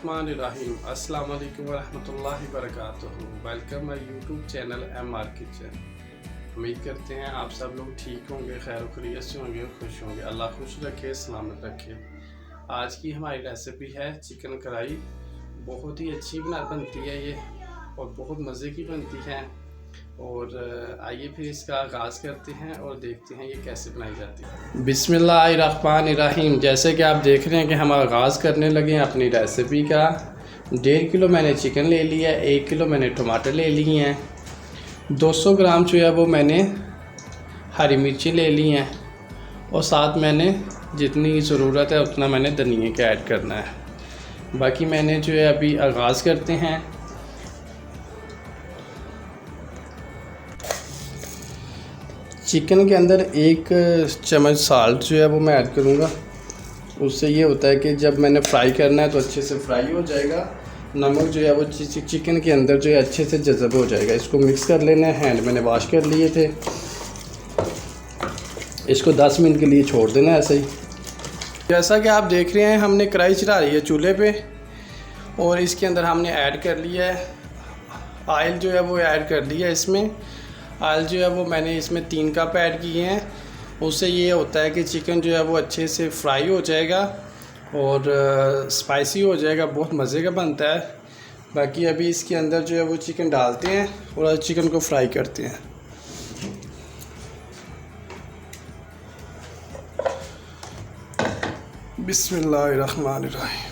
बिस्मिल्लाहिर्रहमानिर्रहीम। अस्सलाम वालेकुम वरहमतुल्लाहि वबरकातुहू। Welcome my YouTube channel MR kitchen. उम्मीद करते हैं आप सब लोग ठीक होंगे, खैर खैरियत से होंगे और खुश होंगे। अल्लाह खुश रखे, सलामत रखे। आज की हमारी रेसिपी है चिकन कढ़ाई। बहुत ही अच्छी बनती है ये और बहुत मज़े की बनती है। और आइए फिर इसका आगाज़ करते हैं और देखते हैं ये कैसे बनाई जाती है। बिस्मिल्लाहिर्रहमानिर्रहीम। जैसे कि आप देख रहे हैं कि हम आगाज़ करने लगे हैं अपनी रेसिपी का। 1.5 किलो मैंने चिकन ले लिया है, 1 किलो मैंने टमाटर ले लिए हैं, 200 ग्राम जो है वो मैंने हरी मिर्ची ले ली हैं और साथ मैंने जितनी ज़रूरत है उतना मैंने धनिया का ऐड करना है। बाकी मैंने जो है अभी आगाज़ करते हैं। चिकन के अंदर 1 चम्मच साल्ट जो है वो मैं ऐड करूँगा। उससे ये होता है कि जब मैंने फ्राई करना है तो अच्छे से फ्राई हो जाएगा। नमक जो है वो चिकन के अंदर जो है अच्छे से जज़ब हो जाएगा। इसको मिक्स कर लेना है। हैंड मैंने वॉश कर लिए थे। इसको 10 मिनट के लिए छोड़ देना है ऐसे ही। जैसा कि आप देख रहे हैं हमने कढ़ाई चढ़ा रही है चूल्हे पे और इसके अंदर हमने ऐड कर लिया है ऑयल जो है वो ऐड कर लिया है। इसमें ऑयल जो है वो मैंने इसमें 3 कप ऐड किए हैं। उससे ये होता है कि चिकन जो है वो अच्छे से फ्राई हो जाएगा और स्पाइसी हो जाएगा, बहुत मज़े का बनता है। बाकी अभी इसके अंदर जो है वो चिकन डालते हैं और चिकन को फ्राई करते हैं। बिस्मिल्लाहिर्रहमानिर्रहीम।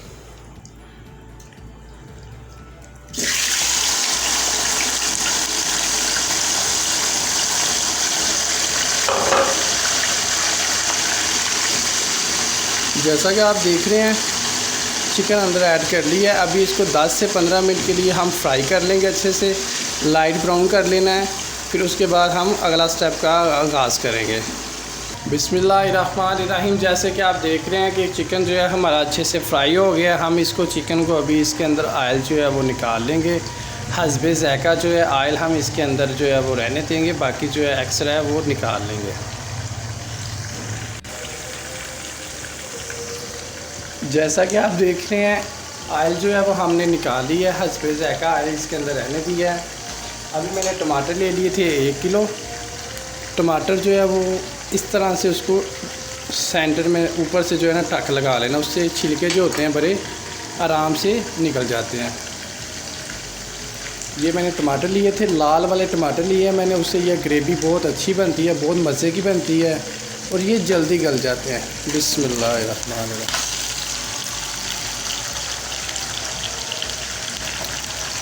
जैसा कि आप देख रहे हैं चिकन अंदर ऐड कर लिया है। अभी इसको 10 से 15 मिनट के लिए हम फ्राई कर लेंगे, अच्छे से लाइट ब्राउन कर लेना है। फिर उसके बाद हम अगला स्टेप का आगाज़ करेंगे। बिस्मिल्लाहिर्रहमानिर्रहीम। जैसे कि आप देख रहे हैं कि चिकन जो है हमारा अच्छे से फ्राई हो गया। हम इसको चिकन को अभी इसके अंदर ऑयल जो है वो निकाल लेंगे। हस्बे ज़ायक़ा जो है ऑयल हम इसके अंदर जो है वो रहने देंगे, बाकी जो है एक्स्ट्रा है वो निकाल लेंगे। जैसा कि आप देख रहे हैं ऑयल जो है वो हमने निकाल लिया है। हस्बे ज़ायक़ा ऑयल इसके अंदर रहने दिया है। अभी मैंने टमाटर ले लिए थे 1 किलो। टमाटर जो है वो इस तरह से उसको सेंटर में ऊपर से जो है ना टक लगा लेना, उससे छिलके जो होते हैं बड़े आराम से निकल जाते हैं। ये मैंने टमाटर लिए थे, लाल वाले टमाटर लिए हैं मैंने। उससे ये ग्रेवी बहुत अच्छी बनती है, बहुत मज़े की बनती है और ये जल्दी गल जाते हैं। बिस्मिल्लाहिर्रहमानिर्रहीम।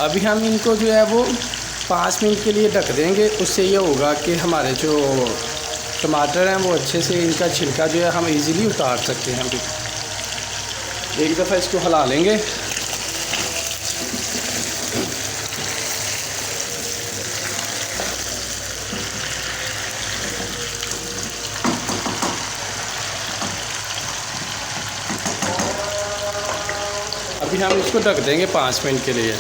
अभी हम इनको जो है वो 5 मिनट के लिए ढक देंगे। उससे ये होगा कि हमारे जो टमाटर हैं वो अच्छे से इनका छिलका जो है हम इजीली उतार सकते हैं। अभी एक दफ़ा इसको हिला लेंगे। अभी हम इसको ढक देंगे 5 मिनट के लिए।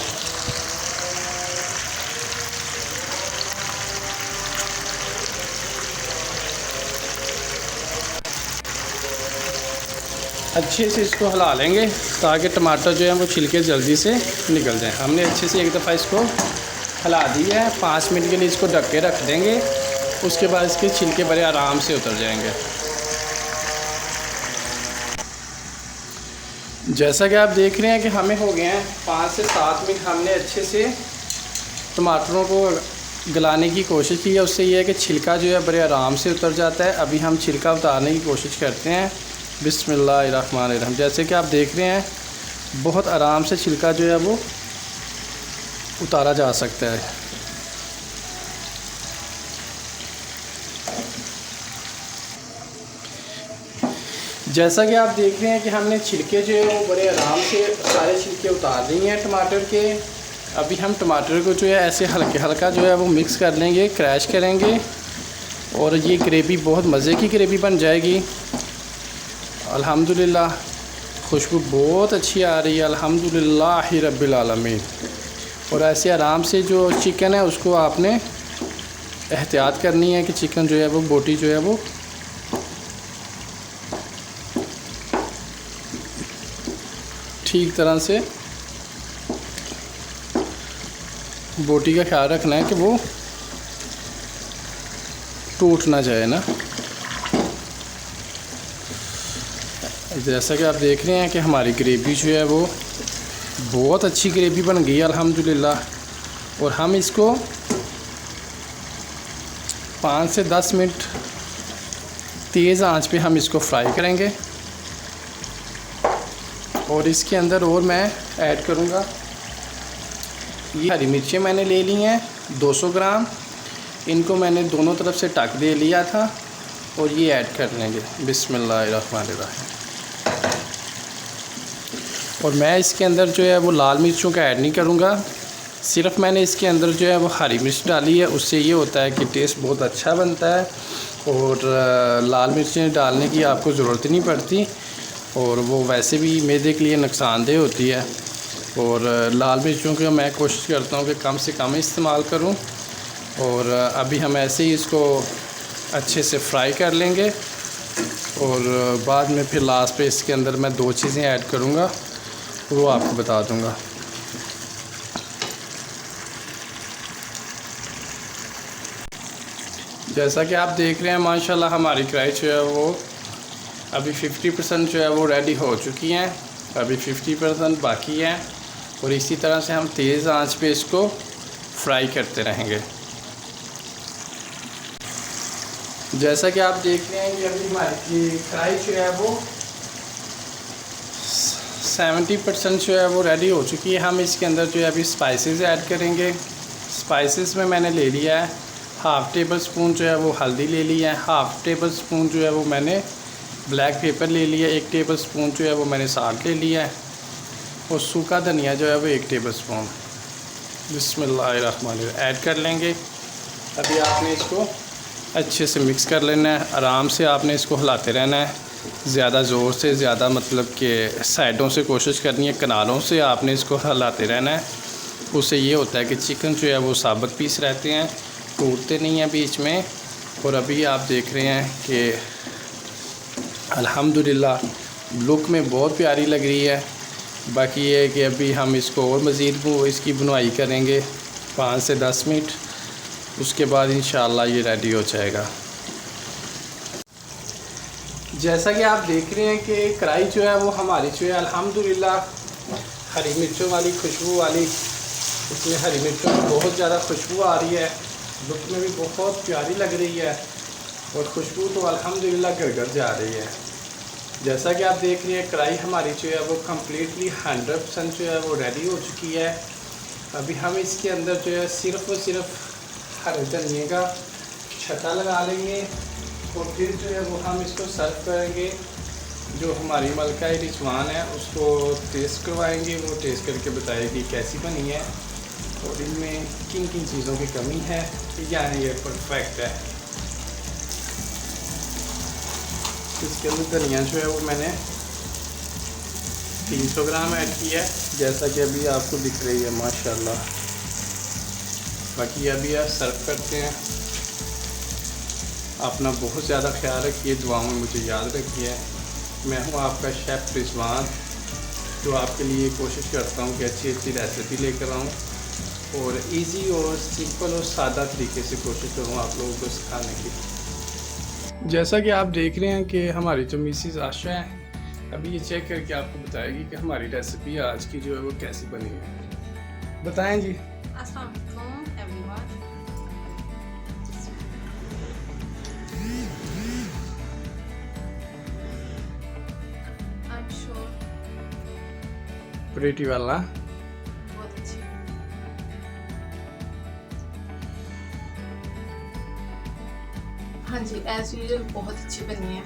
अच्छे से इसको हिला लेंगे ताकि टमाटर जो है वो छिलके जल्दी से निकल जाएं। हमने अच्छे से एक दफ़ा इसको हिला दिया है। 5 मिनट के लिए इसको ढक के रख देंगे। उसके बाद इसके छिलके बड़े आराम से उतर जाएंगे। जैसा कि आप देख रहे हैं कि हमें हो गए हैं 5 से 7 मिनट। हमने अच्छे से टमाटरों को गलाने की कोशिश की है। उससे ये है कि छिलका जो है बड़े आराम से उतर जाता है। अभी हम छिलका उतारने की कोशिश करते हैं। बिस्मिल्लाहिर्रहमानिर्रहीम। जैसे कि आप देख रहे हैं बहुत आराम से छिलका जो है वो उतारा जा सकता है। जैसा कि आप देख रहे हैं कि हमने छिलके जो है वो बड़े आराम से सारे छिलके उतार दिए हैं टमाटर के। अभी हम टमाटर को जो है ऐसे हल्का जो है वो मिक्स कर लेंगे, क्रैश करेंगे और ये ग्रेवी बहुत मज़े की ग्रेवी बन जाएगी। अल्हम्दुलिल्लाह खुशबू बहुत अच्छी आ रही है। अल्हम्दुलिल्लाहि रब्बिल आलमीन। और ऐसे आराम से जो चिकन है उसको आपने एहतियात करनी है कि चिकन जो है वो बोटी जो है वो ठीक तरह से बोटी का ख्याल रखना है कि वो टूट ना जाए ना। जैसा कि आप देख रहे हैं कि हमारी ग्रेवी जो है वो बहुत अच्छी ग्रेवी बन गई है अल्हम्दुलिल्लाह। और हम इसको 5 से 10 मिनट तेज़ आंच पे हम इसको फ्राई करेंगे। और इसके अंदर और मैं ऐड करूँगा, ये हरी मिर्चें मैंने ले ली हैं 200 ग्राम, इनको मैंने दोनों तरफ से ढक दे लिया था और ये ऐड कर लेंगे। बिस्मिल्लाहिर्रहमानिर्रहीम। और मैं इसके अंदर जो है वो लाल मिर्चों का ऐड नहीं करूँगा, सिर्फ मैंने इसके अंदर जो है वो हरी मिर्च डाली है। उससे ये होता है कि टेस्ट बहुत अच्छा बनता है और लाल मिर्चें डालने की आपको ज़रूरत नहीं पड़ती और वो वैसे भी मैदे के लिए नुकसानदेह होती है। और लाल मिर्चों की मैं कोशिश करता हूँ कि कम से कम इस्तेमाल करूँ। और अभी हम ऐसे ही इसको अच्छे से फ्राई कर लेंगे और बाद में फिर लास्ट पे इसके अंदर मैं 2 चीज़ें ऐड करूँगा, वो आपको बता दूँगा। जैसा कि आप देख रहे हैं माशाल्लाह हमारी कढ़ाई जो है वो अभी 50% जो है वो रेडी हो चुकी हैं, अभी 50% बाकी है। और इसी तरह से हम तेज़ आंच पे इसको फ्राई करते रहेंगे। जैसा कि आप देख रहे हैं कि अभी हमारी कढ़ाई जो है वो 70% जो है वो रेडी हो चुकी है। हम इसके अंदर जो है अभी स्पाइसेस ऐड करेंगे। स्पाइसेस में मैंने ले लिया है हाफ़ टेबल स्पून जो है वो हल्दी ले लिया है, हाफ़ टेबल स्पून जो है वो मैंने ब्लैक पेपर ले लिया, 1 टेबल स्पून जो है वो मैंने साल्ट ले लिया है और सूखा धनिया जो है वो 1 टेबल स्पून बिस्मिल्लाहिर्रहमानिर्रहीम ऐड कर लेंगे। अभी आपने इसको अच्छे से मिक्स कर लेना है, आराम से आपने इसको हिलाते रहना है, ज़्यादा ज़ोर से, ज़्यादा मतलब कि साइडों से कोशिश करनी है, किनारों से आपने इसको हिलाते रहना है। उससे ये होता है कि चिकन जो है वो साबुत पीस रहते हैं, टूटते नहीं हैं बीच में। और अभी आप देख रहे हैं कि अल्हम्दुलिल्लाह लुक में बहुत प्यारी लग रही है। बाकी ये है कि अभी हम इसको और मज़ीद इसकी बुनाई करेंगे 5 से 10 मिनट, उसके बाद इंशाअल्लाह ये रेडी हो जाएगा। जैसा कि आप देख रहे हैं कि कढ़ाई जो है वो हमारी जो है अल्हम्दुलिल्लाह हरी मिर्चों वाली खुशबू वाली, इसमें हरी मिर्चों की बहुत ज़्यादा खुशबू आ रही है, लुक में भी बहुत प्यारी लग रही है और खुशबू तो अल्हम्दुलिल्लाह घर जा रही है। जैसा कि आप देख रहे हैं कढ़ाई हमारी जो है वो कम्प्लीटली 100% जो है वो रेडी हो चुकी है। अभी हम इसके अंदर जो है सिर्फ़ और सिर्फ हरे धनिए का छत्ता लगा लेंगे और फिर जो है वो हम इसको सर्व करेंगे। जो हमारी मलका रिजवान है उसको टेस्ट करवाएंगे, वो टेस्ट करके बताएगी कैसी बनी है और इनमें किन किन चीज़ों की कमी है, यानी ये परफेक्ट है। इसके अंदर धनिया जो है वो मैंने 300 ग्राम ऐड किया है, जैसा कि अभी आपको दिख रही है माशाल्लाह। बाकी अभी आप सर्व करते हैं। अपना बहुत ज़्यादा ख्याल रखिए, दुआओं में मुझे याद रखिए। मैं हूँ आपका शेफ़ रिजवान, जो आपके लिए कोशिश करता हूँ कि अच्छी अच्छी रेसिपी लेकर आऊँ और इजी और सिंपल और सादा तरीके से कोशिश करूँ आप लोगों को सिखाने की। जैसा कि आप देख रहे हैं कि हमारी जो मिसेस आशा है अभी ये चेक करके आपको बताएगी कि हमारी रेसिपी आज की जो है वो कैसी बनी है। बताएं जी। अस्सलाम वालेकुम एवरीवन। I'm sure प्रीटी वाला बहुत अच्छी। हाँ जी, एज यूजुअल बहुत अच्छी बनी है।